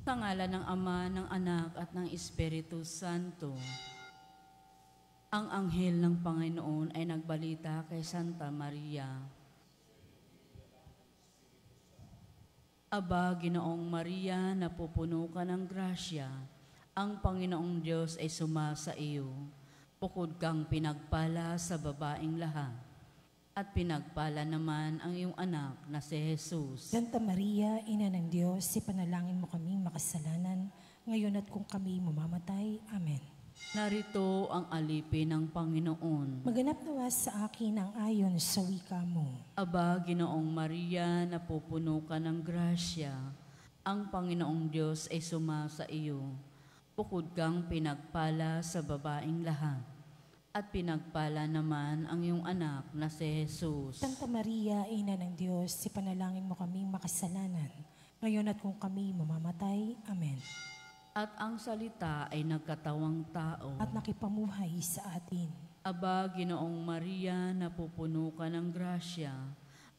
Sa ngalan ng Ama, ng Anak, at ng Espiritu Santo. Ang anghel ng Panginoon ay nagbalita kay Santa Maria. Aba, Ginoong Maria, napupuno ka ng grasya, ang Panginoong Diyos ay sumasa iyo. Bukod kang pinagpala sa babaeng lahat, at pinagpala naman ang iyong anak na si Jesus. Santa Maria, Ina ng Diyos, ipanalangin mo kaming makasalanan, ngayon at kung kami mamamatay. Amen. Narito ang alipin ng Panginoon. Maganap nawa sa akin ang ayon sa wika mo. Aba, Ginoong Maria, napupuno ka ng grasya, ang Panginoong Diyos ay sumasa iyo. Bukod kang pinagpala sa babaeng lahat, at pinagpala naman ang iyong anak na si Jesus. Santa Maria, Ina ng Diyos, ipanalangin mo kaming makasalanan, ngayon at kung kami mamamatay. Amen. At ang salita ay nagkatawang tao, At nakipamuhay sa atin. Aba, Ginoong Maria, napupuno ka ng grasya,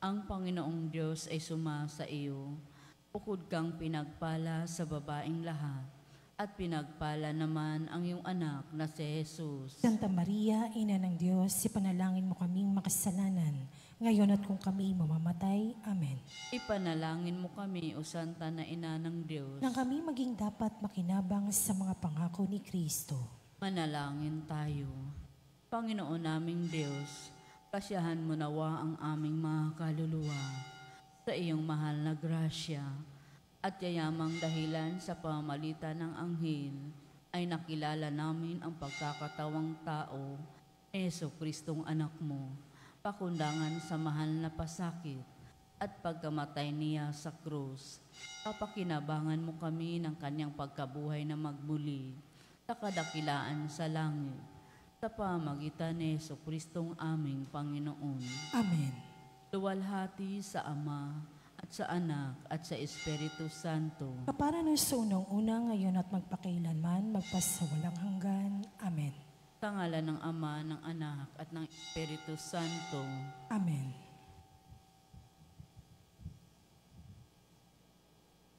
ang Panginoong Diyos ay sumasa iyo. Bukod kang pinagpala sa babaeng lahat, at pinagpala naman ang iyong anak na si Jesus. Santa Maria, Ina ng Diyos, ipanalangin mo kaming makasalanan, ngayon at kung kami mamamatay. Amen. Ipanalangin mo kami, O Santa na Ina ng Diyos, Nang kami maging dapat makinabang sa mga pangako ni Kristo. manalangin tayo. Panginoon naming Diyos, kasiyahan mo nawa ang aming mga kaluluwa sa iyong mahal na grasya, at yayamang dahilan sa pamamagitan ng anghel ay nakilala namin ang pagkakatawang tao ni Jesucristong anak mo, pakundangan sa mahal na pasakit at pagkamatay niya sa krus. Papakinabangan mo kami ng kanyang pagkabuhay na magmuli sa kadakilaan sa langit, sa pamamagitan ni Jesucristong aming Panginoon. Amen. Luwalhati sa Ama, at sa Anak, at sa Espiritu Santo. Kapara ng sa unang-una, ngayon at magpakailanman, magpasawalang hanggan. Amen. Sa ngalan ng Ama, ng Anak, at ng Espiritu Santo. Amen.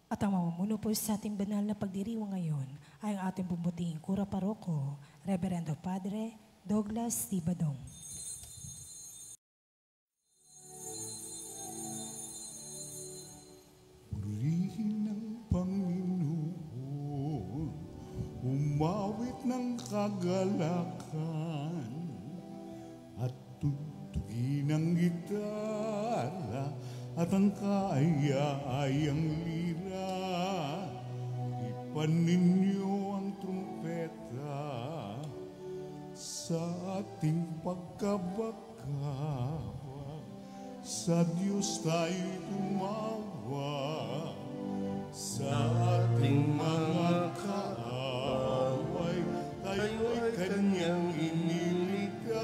At ang mamumuno po sa ating banal na pagdiriwang ngayon ay ang ating bumuting Kura Paroko, Reverendo Padre Douglas T. Badong. Purihin ng Panginoon, umawit ng kagalakan, at tugtugin ang gitara at ang kaaya-ayang lira. Ipanin niyo ang trumpeta sa ating pagkabakawa. Sa Diyos tayo'y tumawa, sa ating mga kaaway, tayo'y Kanyang iniligtas.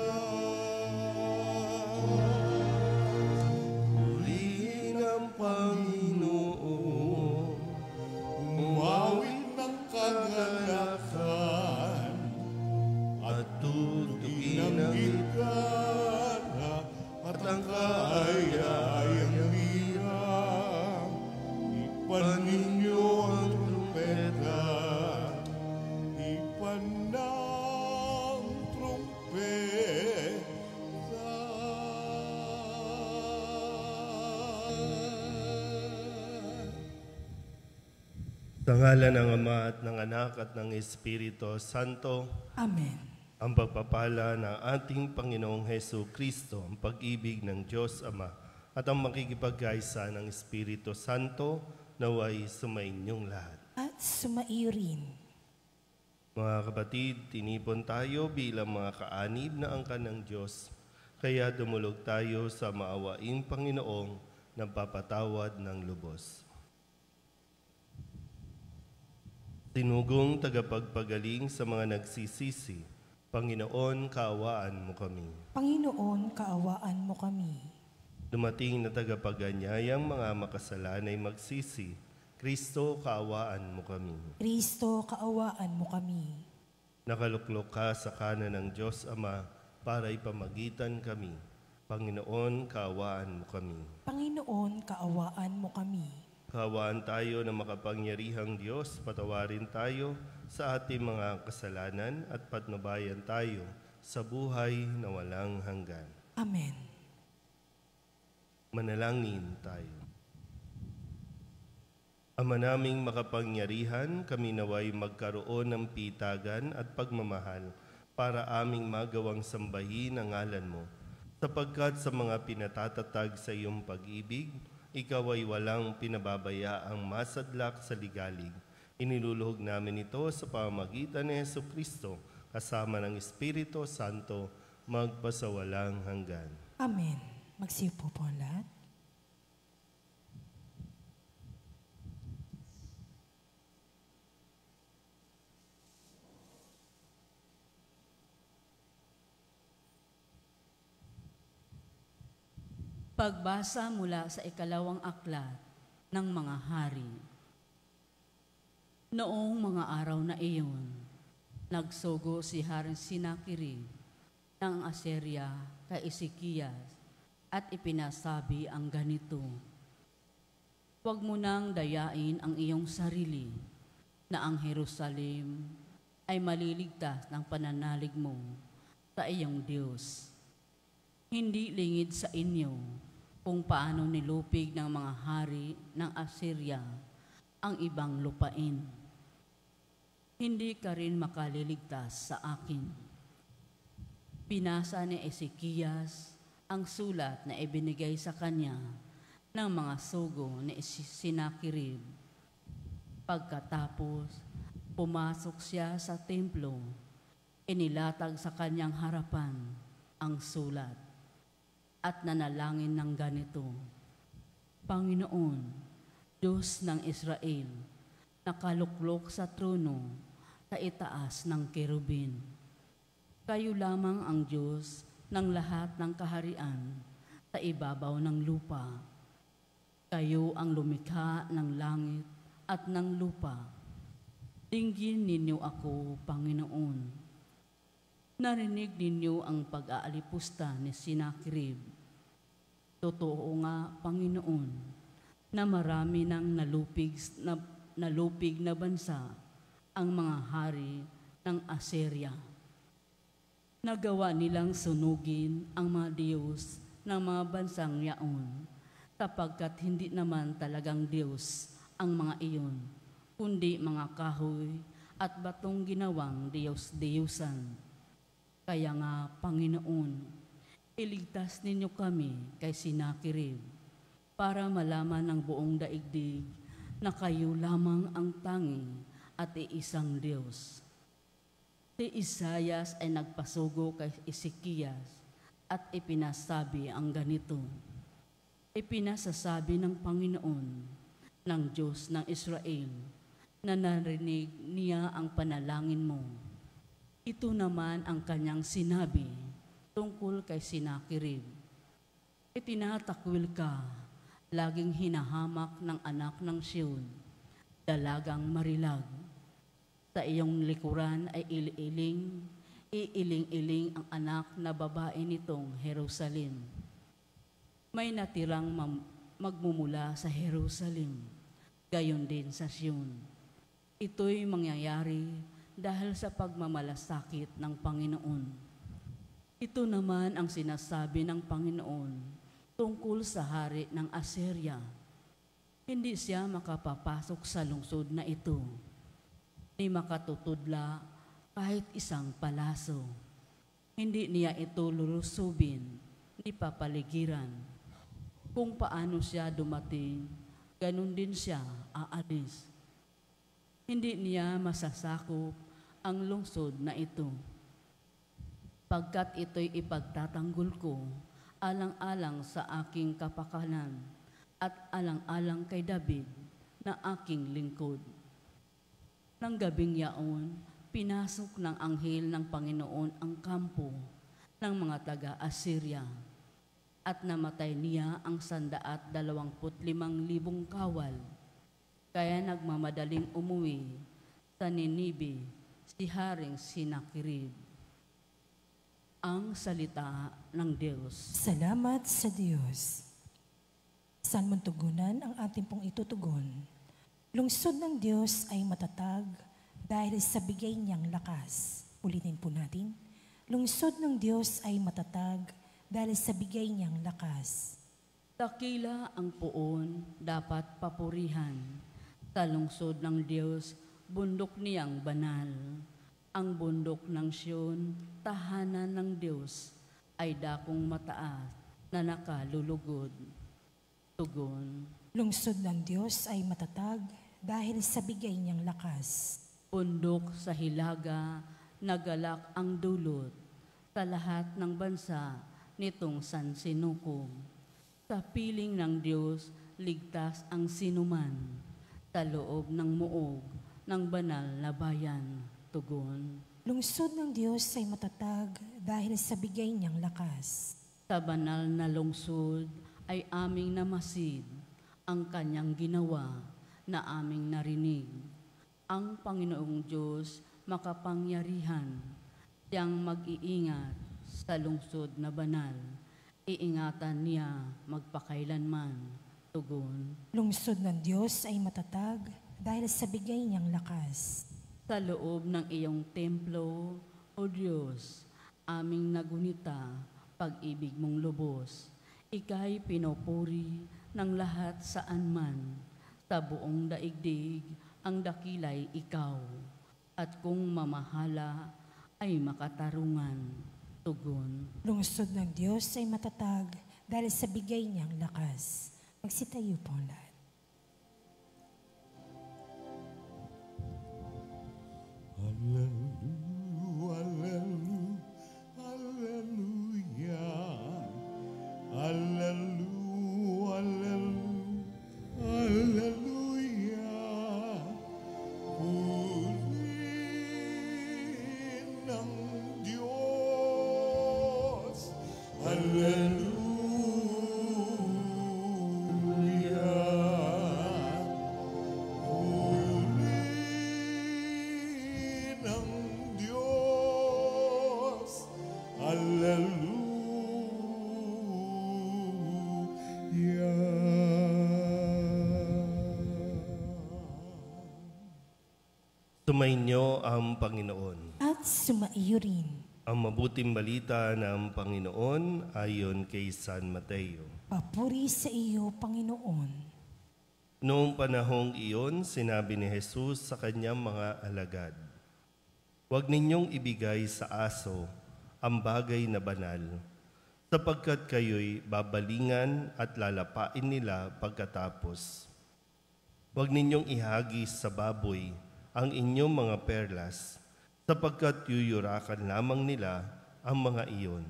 Purihin ang Panginoon, umawit ng kagalakan, at tugtugin ang gitara at ang kaaya-ayang lira. Ipanin niyo ang trumpeta, ipan ng trumpeta. Sa ngalan ng Ama at ng Anak at ng Espiritu Santo. Amen. Ang pagpapala ng ating Panginoong Hesu Kristo, ang pag-ibig ng Diyos Ama, at ang makikipagkaisa ng Espiritu Santo naway sumainyong lahat. At sumaiyo rin. Mga kapatid, tinipon tayo bilang mga kaanib na angkan ng Diyos, kaya dumulog tayo sa maawaing Panginoong nagpapatawad ng lubos. Tinugong tagapagpagaling sa mga nagsisisi, Panginoon, kaawaan mo kami. Panginoon, kaawaan mo kami. Dumating na tagapaganyayang mga makasalanay magsisi, Kristo, kaawaan mo kami. Kristo, kaawaan mo kami. Nakaluklok ka sa kanan ng Diyos Ama para ipamagitan kami. Panginoon, kaawaan mo kami. Panginoon, kaawaan mo kami. Hawaan tayo na makapangyarihang Diyos, patawarin tayo sa ating mga kasalanan at patnubayan tayo sa buhay na walang hanggan. Amen. Manalangin tayo. Ama naming makapangyarihan, kami naway magkaroon ng pitagan at pagmamahal para aming magawang sambahin ang ngalan mo. Sapagkat sa mga pinatatatag sa iyong pag-ibig, ikaw ay walang pinababayaang masadlak sa ligalig. Iniluluhog namin ito sa pamamagitan ni Jesucristo, kasama ng Espiritu Santo, magpasawalang hanggan. Amen. Magsiupo po ang lahat. Pagbasa mula sa ikalawang aklat ng mga hari. Noong mga araw na iyon, nagsugo si Haring Senakherib ng Assyria kay Ezekias at ipinasabi ang ganito: Huwag mo nang dayain ang iyong sarili na ang Jerusalem ay maliligtas ng pananalig mo sa iyong Diyos. Hindi lingid sa inyo kung paano nilupig ng mga hari ng Assyria ang ibang lupain. Hindi ka rin makaliligtas sa akin. Pinasa ni Ezekias ang sulat na ibinigay sa kanya ng mga sugo ni Senakherib. Pagkatapos, pumasok siya sa templo, inilatag sa kanyang harapan ang sulat at nanalangin ng ganito: Panginoon, Diyos ng Israel, nakaluklok sa trono sa itaas ng kerubin. Kayo lamang ang Diyos ng lahat ng kaharian sa ibabaw ng lupa. Kayo ang lumikha ng langit at ng lupa. Dinggin ninyo ako, Panginoon. Narinig ninyo ang pag-aalipusta ni Senakherib. Totoo nga, Panginoon, na marami ng nalupig na bansa ang mga hari ng Assyria. Nagawa nilang sunugin ang mga Diyos ng mga bansang yaon, sapagkat hindi naman talagang Diyos ang mga iyon, kundi mga kahoy at batong ginawang Diyos-Diyusan. Kaya nga, Panginoon, iligtas ninyo kami kay Senakherib para malaman ng buong daigdig na kayo lamang ang tanging at iisang Diyos. Si Isaias ay nagpasugo kay Ezekias at ipinasabi ang ganito: Ipinasasabi ng Panginoon, ng Diyos ng Israel, na narinig niya ang panalangin mo. Ito naman ang kanyang sinabi tungkol kay Senakherib: Itinatakwil ka, laging hinahamak ng anak ng Sion, dalagang marilag. Sa iyong likuran ay iiling-iling ang anak na babae nitong Jerusalem. May natirang magmumula sa Jerusalem, gayon din sa Sion. Ito'y mangyayari dahil sa pagmamalasakit ng Panginoon. Ito naman ang sinasabi ng Panginoon tungkol sa hari ng Assyria. Hindi siya makapapasok sa lungsod na ito, ni makatutudla kahit isang palaso. Hindi niya ito lulusubin, ni papaligiran. Kung paano siya dumating, ganun din siya aalis. Hindi niya masasakop ang lungsod na ito, pagkat ito'y ipagtatanggol ko alang-alang sa aking kapakanan at alang-alang kay David na aking lingkod. Nang gabing yaon, pinasok ng anghel ng Panginoon ang kampo ng mga taga-Assyria at namatay niya ang 125,000 kawal. Kaya nagmamadaling umuwi sa Ninibe si Haring Senakherib. Ang salita ng Diyos. Salamat sa Diyos. Saan mong tugunan ang ating pong itutugon? Lungsod ng Diyos ay matatag dahil sa bigay niyang lakas. Ulitin po natin. Lungsod ng Diyos ay matatag dahil sa bigay niyang lakas. Dakila ang puon, dapat papurihan. Sa lungsod ng Diyos, bundok niyang banal. Ang bundok ng Siyon, tahanan ng Diyos, ay dakong mataas na nakalulugod. Tugon. Lungsod ng Diyos ay matatag dahil sa bigay niyang lakas. Bundok sa hilaga, nagalak ang dulot. Sa lahat ng bansa, nitong sansinukom. Sa piling ng Diyos, ligtas ang sinuman. Sa loob ng muog, ng banal na bayan. Tugon. Lungsod ng Diyos ay matatag dahil sa bigay niyang lakas. Sa banal na lungsod ay aming namasid ang kanyang ginawa na aming narinig. Ang Panginoong Diyos makapangyarihan, siyang mag-iingat sa lungsod na banal. Iingatan niya magpakailanman. Tugon. Lungsod ng Diyos ay matatag dahil sa bigay niyang lakas. Sa loob ng iyong templo, O Diyos, aming nagunita, pag-ibig mong lubos. Ika'y pinupuri ng lahat saan man. Sa buong daigdig, ang dakilay ikaw. At kung mamahala, ay makatarungan. Tugon. Lungsod ng Diyos ay matatag dahil sa bigay niyang lakas. Magsitayo po ang lahat. Hallelujah, hallelujah, hallelujah. Purihin ng Diyos, hallelujah. Purihin ng Diyos, hallelujah. Sumainyo ang Panginoon. At sumaiyo rin. Ang mabuting balita ng Panginoon ayon kay San Mateo. Papuri sa iyo, Panginoon. Noong panahong iyon, sinabi ni Jesus sa kanyang mga alagad, "Huwag ninyong ibigay sa aso ang bagay na banal, sapagkat kayo'y babalingan at lalapain nila pagkatapos. Huwag ninyong ihagis sa baboy ang inyong mga perlas, sapagkat yuyurakan lamang nila ang mga iyon.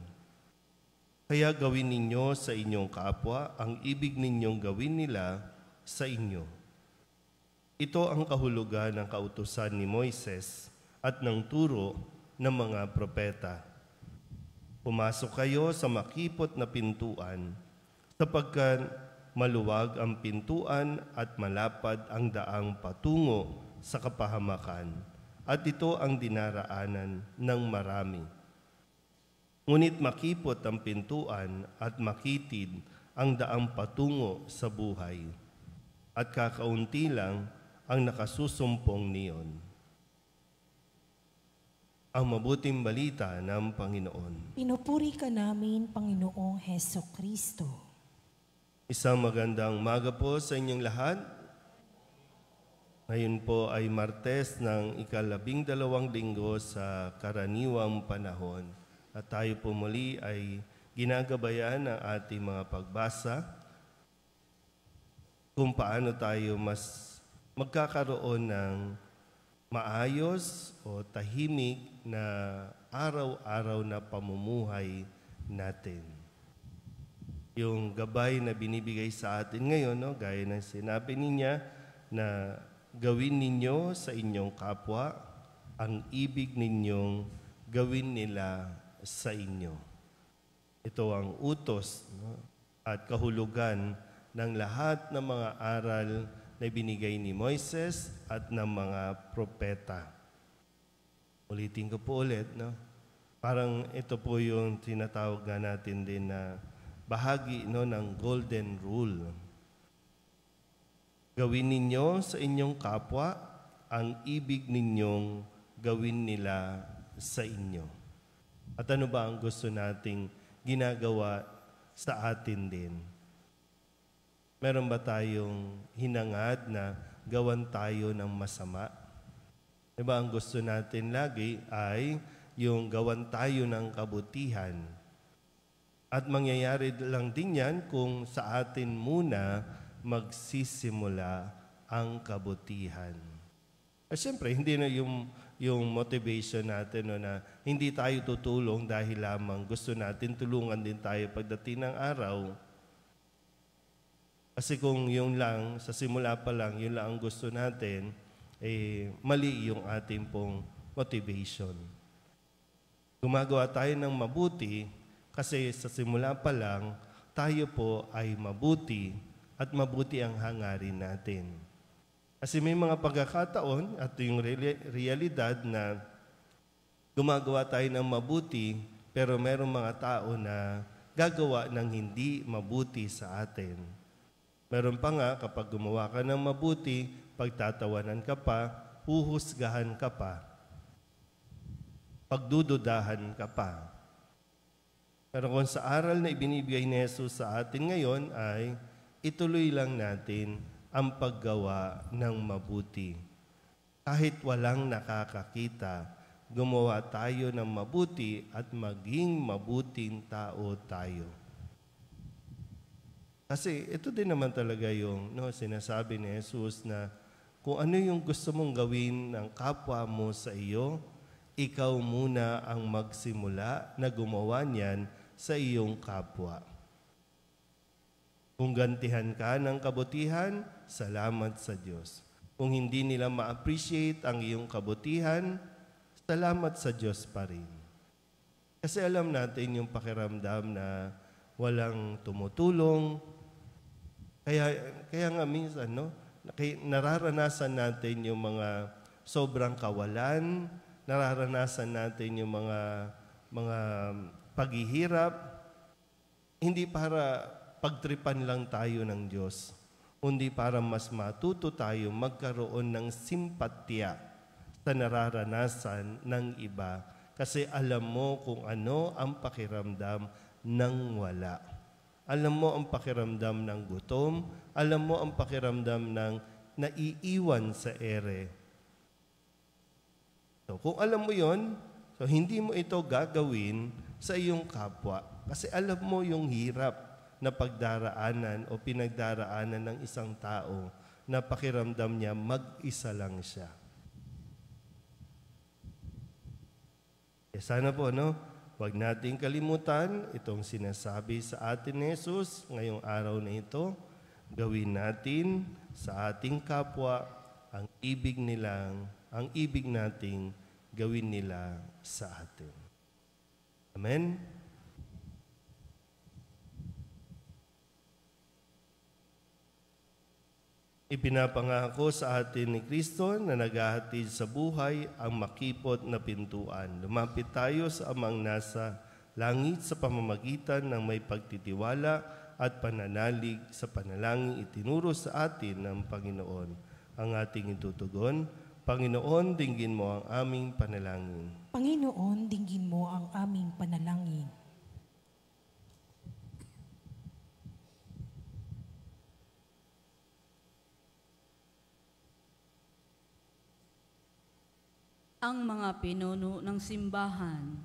Kaya gawin ninyo sa inyong kapwa ang ibig ninyong gawin nila sa inyo. Ito ang kahulugan ng kautusan ni Moises at ng turo ng mga propeta. Pumasok kayo sa makipot na pintuan, sapagkat maluwag ang pintuan at malapad ang daang patungo sa kapahamakan, at ito ang dinaraanan ng marami. Ngunit makipot ang pintuan at makitid ang daang patungo sa buhay, at kakaunti lang ang nakasusumpong niyon." Ang mabuting balita ng Panginoon. Pinupuri ka namin, Panginoong Heso Kristo. Isang magandang umaga po sa inyong lahat. Ngayon po ay Martes ng ika-12 linggo sa karaniwang panahon. At tayo po muli ay ginagabayan ng ating mga pagbasa kung paano tayo mas magkakaroon ng maayos o tahimik na araw-araw na pamumuhay natin. Yung gabay na binibigay sa atin ngayon, no, gaya ng sinabi niya na gawin ninyo sa inyong kapwa ang ibig ninyong gawin nila sa inyo. Ito ang utos, no, at kahulugan ng lahat ng mga aral na binigay ni Moises at ng mga propeta. Ulitin ko po ulit, no? Parang ito po yung tinatawag natin din na bahagi, no, ng golden rule. Gawin ninyo sa inyong kapwa ang ibig ninyong gawin nila sa inyo. At ano ba ang gusto nating ginagawa sa atin din? Meron ba tayong hinangad na gawan tayo ng masama? Diba ang gusto natin lagi ay yung gawan tayo ng kabutihan. At mangyayari lang din yan kung sa atin muna magsisimula ang kabutihan. At syempre, hindi na yung motivation natin no, na hindi tayo tutulong dahil lamang gusto natin tulungan din tayo pagdating ng araw. Kasi kung yun lang, sa simula pa lang, yun lang ang gusto natin, mali yung ating pong motivation. Gumagawa tayo ng mabuti kasi sa simula pa lang, tayo po ay mabuti at mabuti ang hangarin natin. Kasi may mga pagkakataon at yung realidad na gumagawa tayo ng mabuti pero merong mga tao na gagawa ng hindi mabuti sa atin. Meron pa nga kapag gumawa ka ng mabuti, pagtatawanan ka pa, huhusgahan ka pa, pagdududahan ka pa. Pero kung sa aral na ibinibigay ni Jesus sa atin ngayon ay ituloy lang natin ang paggawa ng mabuti. Kahit walang nakakakita, gumawa tayo ng mabuti at maging mabuting tao tayo. Kasi ito din naman talaga yung sinasabi ni Jesus na kung ano yung gusto mong gawin ng kapwa mo sa iyo, ikaw muna ang magsimula na gumawa niyan sa iyong kapwa. Kung gantihan ka ng kabutihan, salamat sa Diyos. Kung hindi nila ma-appreciate ang iyong kabutihan, salamat sa Diyos pa rin. Kasi alam natin yung pakiramdam na walang tumutulong. Kaya nga minsan, nararanasan natin yung mga sobrang kawalan, nararanasan natin yung mga paghihirap, hindi para pagtripan lang tayo ng Diyos, kundi para mas matuto tayo magkaroon ng simpatya sa nararanasan ng iba. Kasi alam mo kung ano ang pakiramdam ng wala. Alam mo ang pakiramdam ng gutom, alam mo ang pakiramdam ng naiiwan sa ere. So, kung alam mo yon, so hindi mo ito gagawin sa iyong kapwa. Kasi alam mo yung hirap na pagdaraanan o pinagdaraanan ng isang tao na pakiramdam niya mag-isa lang siya. Sana po, huwag nating kalimutan itong sinasabi sa atin ni Jesus ngayong araw na ito. Gawin natin sa ating kapwa ang ibig nating gawin nila sa atin. Amen? Ipinapangako sa atin ni Kristo na naghahatid sa buhay ang makipot na pintuan. Lumapit tayo sa Amang nasa langit sa pamamagitan ng may pagtitiwala at pananalig sa panalangin itinuro sa atin ng Panginoon. Ang ating itutugon, Panginoon, dinggin mo ang aming panalangin. Panginoon, dinggin mo ang aming panalangin. Ang mga pinuno ng simbahan,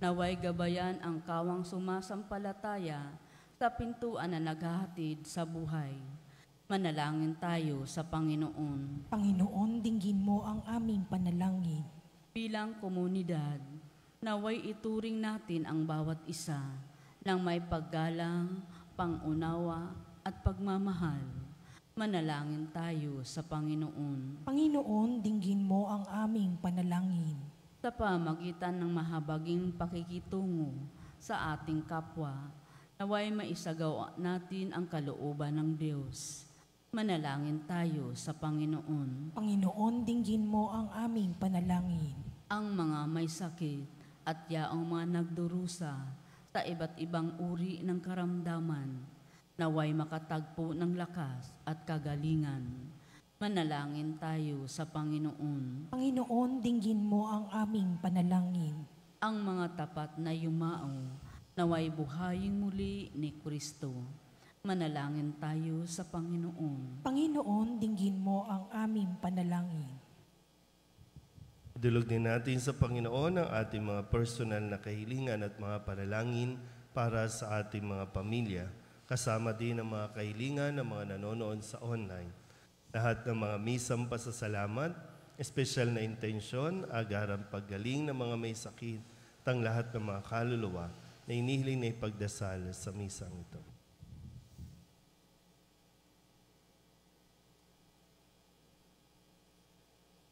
naway gabayan ang kawang sumasampalataya sa pintuan na naghahatid sa buhay. Manalangin tayo sa Panginoon. Panginoon, dinggin mo ang aming panalangin. Bilang komunidad, naway ituring natin ang bawat isa ng may paggalang, pangunawa at pagmamahal. Manalangin tayo sa Panginoon. Panginoon, dinggin mo ang aming panalangin. Sa pamagitan ng mahabaging pakikitungo sa ating kapwa, naway maisagawa natin ang kalooban ng Diyos. Manalangin tayo sa Panginoon. Panginoon, dinggin mo ang aming panalangin. Ang mga may sakit at yaong mga nagdurusa sa iba't ibang uri ng karamdaman, naway makatagpo ng lakas at kagalingan. Manalangin tayo sa Panginoon. Panginoon, dinggin mo ang aming panalangin. Ang mga tapat na yumao, naway buhayin muli ni Kristo. Manalangin tayo sa Panginoon. Panginoon, dinggin mo ang aming panalangin. Idulog din natin sa Panginoon ang ating mga personal na kahilingan at mga panalangin para sa ating mga pamilya. Kasama din ang mga kahilingan ng mga nanonood sa online. Lahat ng mga misang pasasalamat, espesyal na intensyon, agarang paggaling ng mga may sakit, at ang lahat ng mga kaluluwa na inihiling na ipagdasal sa misang ito.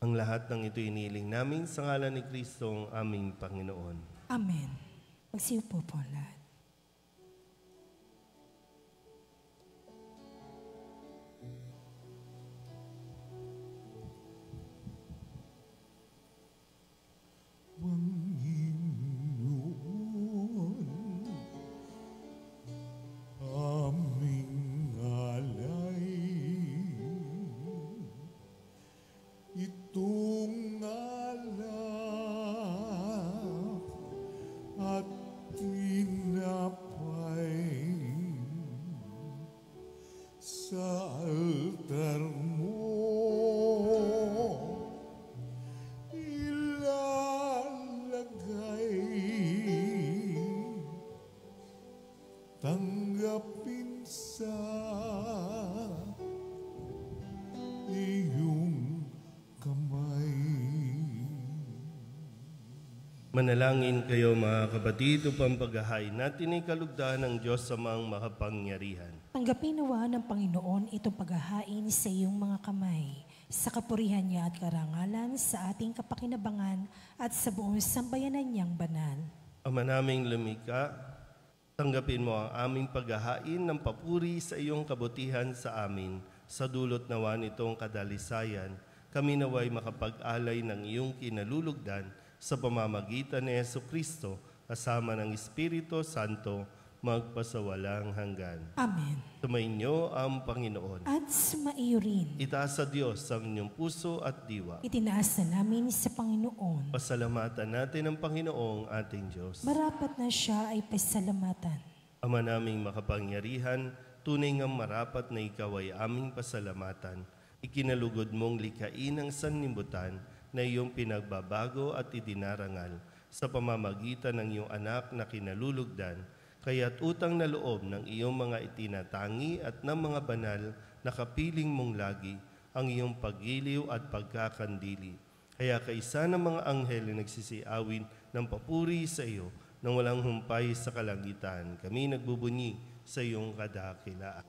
Ang lahat ng ito inihiling namin sa ngalan ni Kristo ang aming Panginoon. Amen. Magsiupo po lahat. Panginoon, aming alay, itong alak at tinapay sa altar mo. Tanggapin sa iyong kamay. Manalangin kayo mga kapatid upang paghahain natin ay kalugdan ng Diyos sa mga makapangyarihan. Tanggapin nawa ng Panginoon itong paghahain sa iyong mga kamay, sa kapurihan niya at karangalan, sa ating kapakinabangan at sa buong sambayanan niyang banal. Ama naming lumikha, tanggapin mo ang aming paghahain ng papuri sa iyong kabutihan sa amin. Sa dulot nawa nitong kadalisayan, kami naway makapag-alay ng iyong kinalulugdan sa pamamagitan ni Jesucristo kasama ng Espiritu Santo magpasawalang hanggan. Amen. Sumainyo ang Panginoon. At sumaiyo rin. Itaas sa Diyos ang inyong puso at diwa. Itinaas na namin sa Panginoon. Pasalamatan natin ang Panginoong ating Diyos. Marapat na siya ay pasalamatan. Ama naming makapangyarihan, tunay ngang marapat na ikaw ay aming pasalamatan. Ikinalugod mong likhain ang sanlibutan na iyong pinagbabago at idinarangal sa pamamagitan ng iyong anak na kinalulugdan. Kaya't utang na loob ng iyong mga itinatangi at ng mga banal na kapiling mong lagi ang iyong paggiliw at pagkakandili. Kaya kaisa ng mga anghel na nagsisiawin ng papuri sa iyo nang walang humpay sa kalangitan, kami nagbubunyi sa iyong kadakilaan.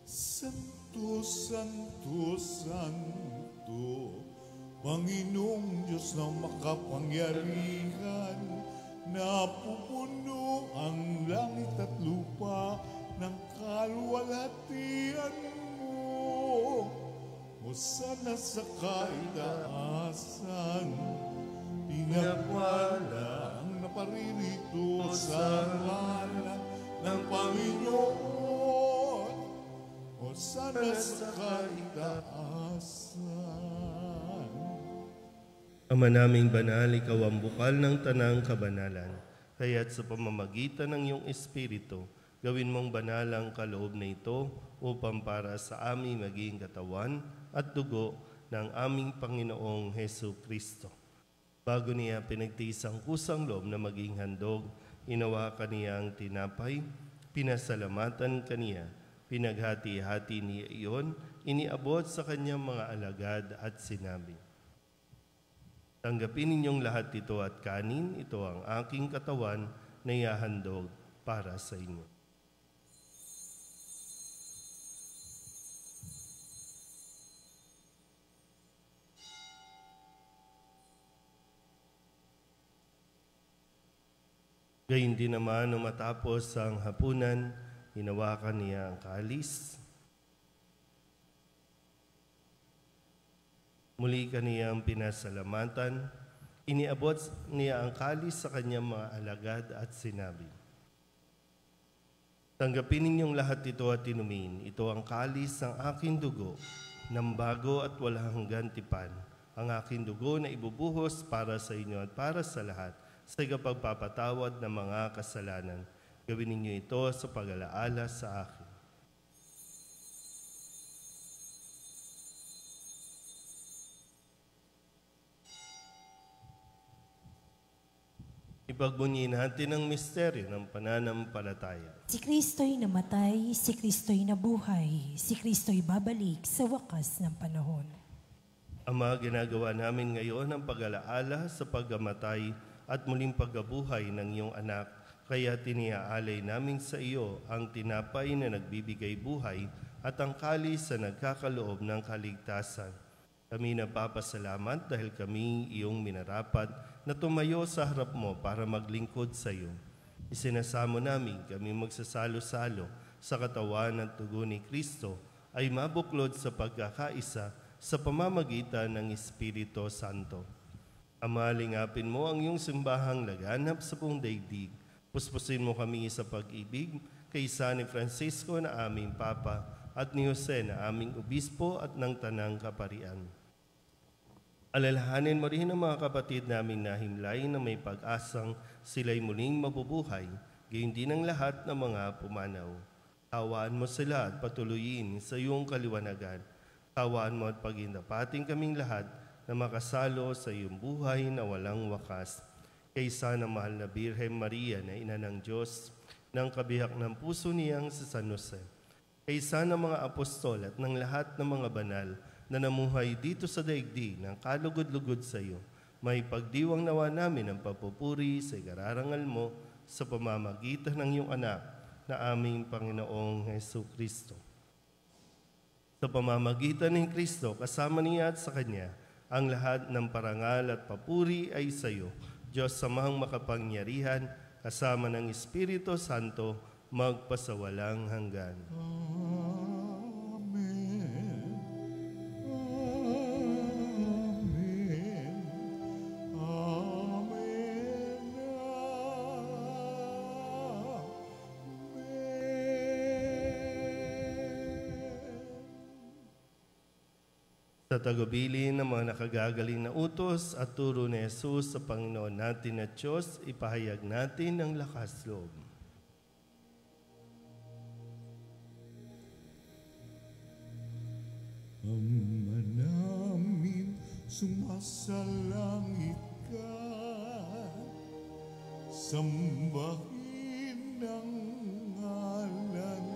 Santo, Santo, Santo, Panginoong Diyos na makapangyarihan, napupuno ang langit at lupa ng kaluwalhatian mo. Hosana sa kaitaasan, pinagpala ang naparirito sa ngalan ng Panginoon. Hosana sa kaitaasan. Ama naming banal, ikaw ang bukal ng tanang kabanalan. Kaya't sa pamamagitan ng iyong Espiritu, gawin mong banal ang kaloob na ito upang para sa aming maging katawan at dugo ng aming Panginoong Hesu Kristo. Bago niya pinagtiis ang kusang loob na maging handog, inawakan niya ang tinapay, pinasalamatan kaniya, pinaghati-hati niya iyon, iniabot sa kanyang mga alagad at sinabi, tanggapin ninyong lahat ito at kanin, ito ang aking katawan na ihahandog para sa inyo. Gayun din naman nung matapos ang hapunan, hinawakan niya ang kalis. Muli kaniyang pinasalamatan, iniabot niya ang kalis sa kanyang mga alagad at sinabi, Tanggapin ninyong lahat ito at inumin. Ito ang kalis ng aking dugo, ng bago at walang hanggan tipan. Ang aking dugo na ibubuhos para sa inyo at para sa lahat, sa ikapagpapatawad ng mga kasalanan. Gawin ninyo ito sa pag-alaala sa akin. Ipagbunyi natin ang misteryo ng pananampalataya. Si Kristo'y namatay, si Kristo'y nabuhay, si Kristo'y babalik sa wakas ng panahon. Ama, ginagawa namin ngayon ang pag-alaala sa pagkamatay at muling pagkabuhay ng iyong anak, kaya tiniaalay namin sa iyo ang tinapay na nagbibigay buhay at ang kalis na nagkakaloob ng kaligtasan. Kami napapasalamat dahil kami iyong minarapat na tumayo sa harap mo para maglingkod sa iyo. Isinasamo namin kami magsasalo-salo sa katawan at dugo ni Kristo ay mabuklod sa pagkakaisa sa pamamagitan ng Espiritu Santo. Ama, lingapin mo ang iyong simbahang laganap sa buong daigdig. Puspusin mo kami sa pag-ibig kay San Francisco na aming Papa at ni Jose na aming Obispo at ng Tanang Kaparian. Alalahanin mo rin ang mga kapatid naming nahimlay na may pag-asang sila'y muling mabubuhay, gayon din ang lahat ng mga pumanaw. Tawaan mo sila at patuloyin sa iyong kaliwanagan. Tawaan mo at pagindapating kaming lahat na makasalo sa iyong buhay na walang wakas. Kaysa ng mahal na Birhen Maria na Ina ng Diyos, ng kabihak ng puso niyang si San Jose. Kaysa ng mga apostol at ng lahat ng mga banal na namuhay dito sa daigdig ng kalugod-lugod sa iyo, may pagdiwang nawa namin ang papupuri sa ikararangal mo sa pamamagitan ng iyong anak na aming Panginoong Jesucristo. Sa pamamagitan ng Kristo, kasama niya at sa Kanya, ang lahat ng parangal at papuri ay sa iyo, Diyos Samang makapangyarihan, kasama ng Espiritu Santo, magpasawalang hanggan. Sa tagubilin ng mga nakagagaling na utos at turo ni Jesus sa Panginoon natin at Diyos, ipahayag natin ang lakas loob. Ama namin, sumasalangit ka, sambahin ang ngalan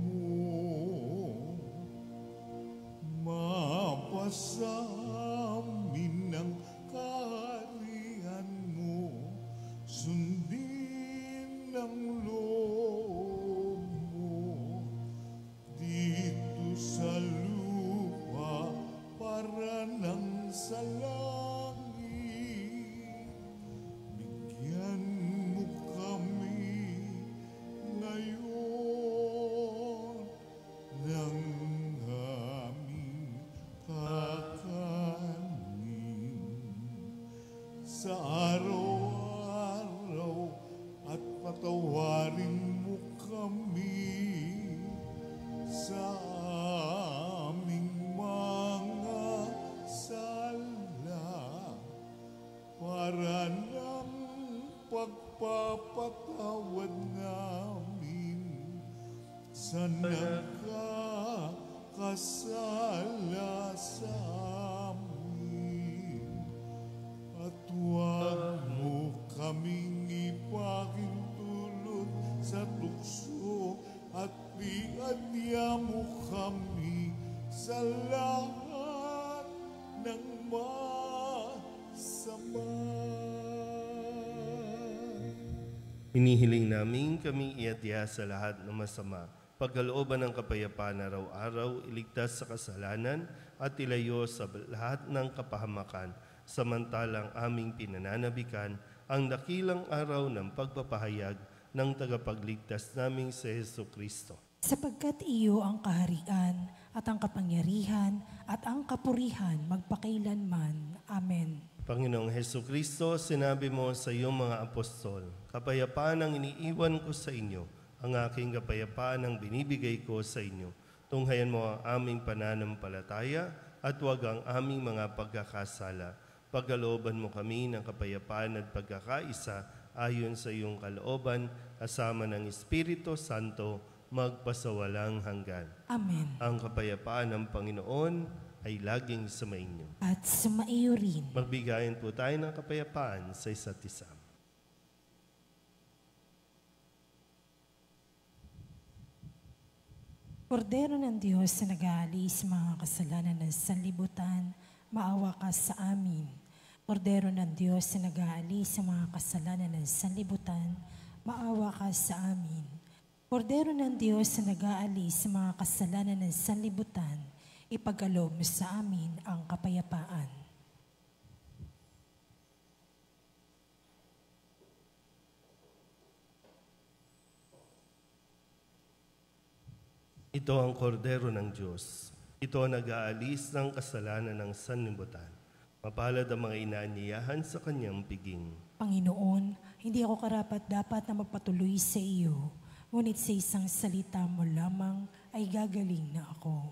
mo. Mapasa amin ang kaharian mo, sundin ang loob mo, dito sa lupa para nang sa langit. Bigyan mo kami ngayon ng aming kakanin sa araw-araw, at patawarin mo kami sa aming mga sala, para ng pagpapatawad namin sa nagkakasala sa amin. At huwag mo kaming ipahintulot sa tukso, at iadya mo kami sa lahat ng masama. Hinihiling namin kami iadya sa lahat ng masama, pagkalooban ng kapayapaan araw-araw, iligtas sa kasalanan at ilayo sa lahat ng kapahamakan, samantalang aming pinananabikan ang dakilang araw ng pagpapahayag ng tagapagligtas naming si Jesucristo. Sapagkat iyo ang kaharian at ang kapangyarihan at ang kapurihan magpakailanman. Amen. Panginoong Jesucristo, sinabi mo sa iyong mga apostol, kapayapaan ang iniiwan ko sa inyo, ang aking kapayapaan ang binibigay ko sa inyo. Tunghayan mo ang aming pananampalataya at huwag ang aming mga pagkakasala. Pagkalooban mo kami ng kapayapaan at pagkakaisa ayon sa iyong kalooban, kasama ng Espiritu Santo, magpasawalang hanggan. Amen. Ang kapayapaan ng Panginoon ay laging sumainyo. At sumaiyo rin. Magbigayan po tayo ng kapayapaan sa isa't isa. Kordero ng Diyos na nag-aalis mga kasalanan ng sanlibutan, maawa ka sa amin. Kordero ng Diyos na nag-aalis sa mga kasalanan ng sanlibutan, maawa ka sa amin. Kordero ng Diyos na nag-aalis sa mga kasalanan ng sanlibutan, ipagkaloob mo sa amin ang kapayapaan. Ito ang kordero ng Diyos. Ito ang nag-aalis ng kasalanan ng sanlibutan. Mapalad ang mga inaanyayahan sa kanyang piging. Panginoon, hindi ako karapat-dapat na magpatuloy sa iyo, ngunit sa isang salita mo lamang ay gagaling na ako.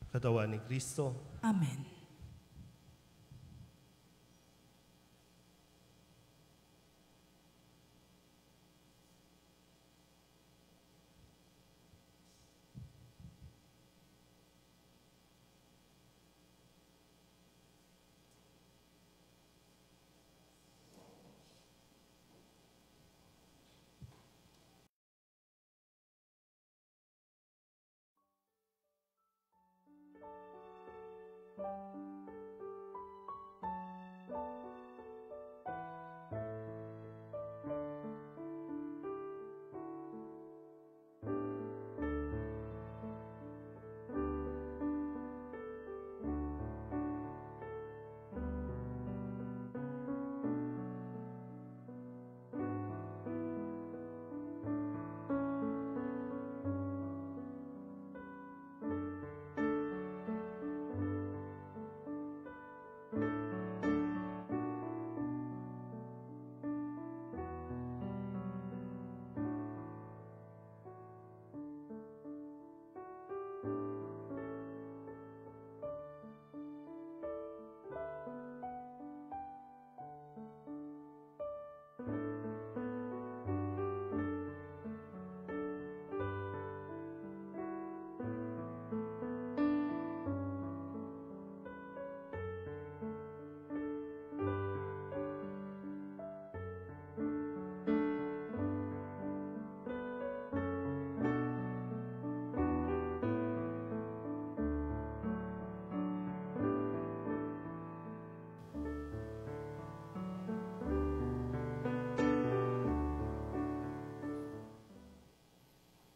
Katawan ni Kristo. Amen.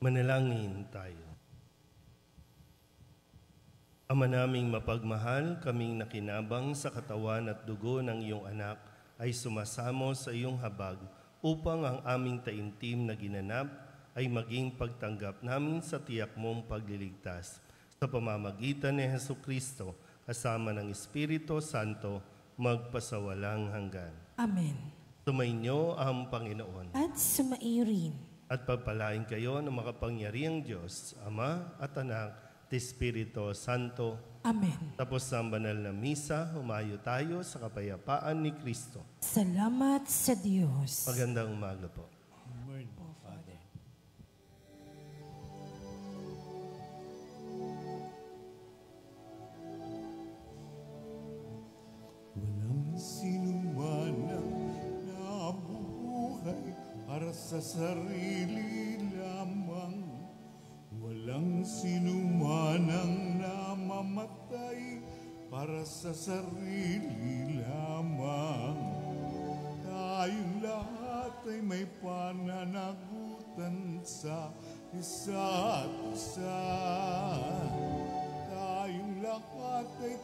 Manalangin tayo. Ama naming mapagmahal, kaming nakinabang sa katawan at dugo ng iyong anak ay sumasamo sa iyong habag upang ang aming taimtim na ginanap ay maging pagtanggap namin sa tiyak mong pagliligtas. Sa pamamagitan ni Jesucristo, kasama ng Espiritu Santo, magpasawalang hanggan. Amen. Sumainyo ang Panginoon. At sumaiyo rin. At pagpalain kayo ng makapangyarihang Diyos, Ama at Anak, at Espiritu Santo. Amen. Tapos ang banal na misa, humayo tayo sa kapayapaan ni Kristo. Salamat sa Diyos. Magandang umaga po. Amen, Father. Walang sinumanang nabubuhay para sa sarili lamang. Walang sinumanang namamatay para sa sarili lamang. Tayong lahat ay may pananagutan sa isa't isa. Tayong lahat ay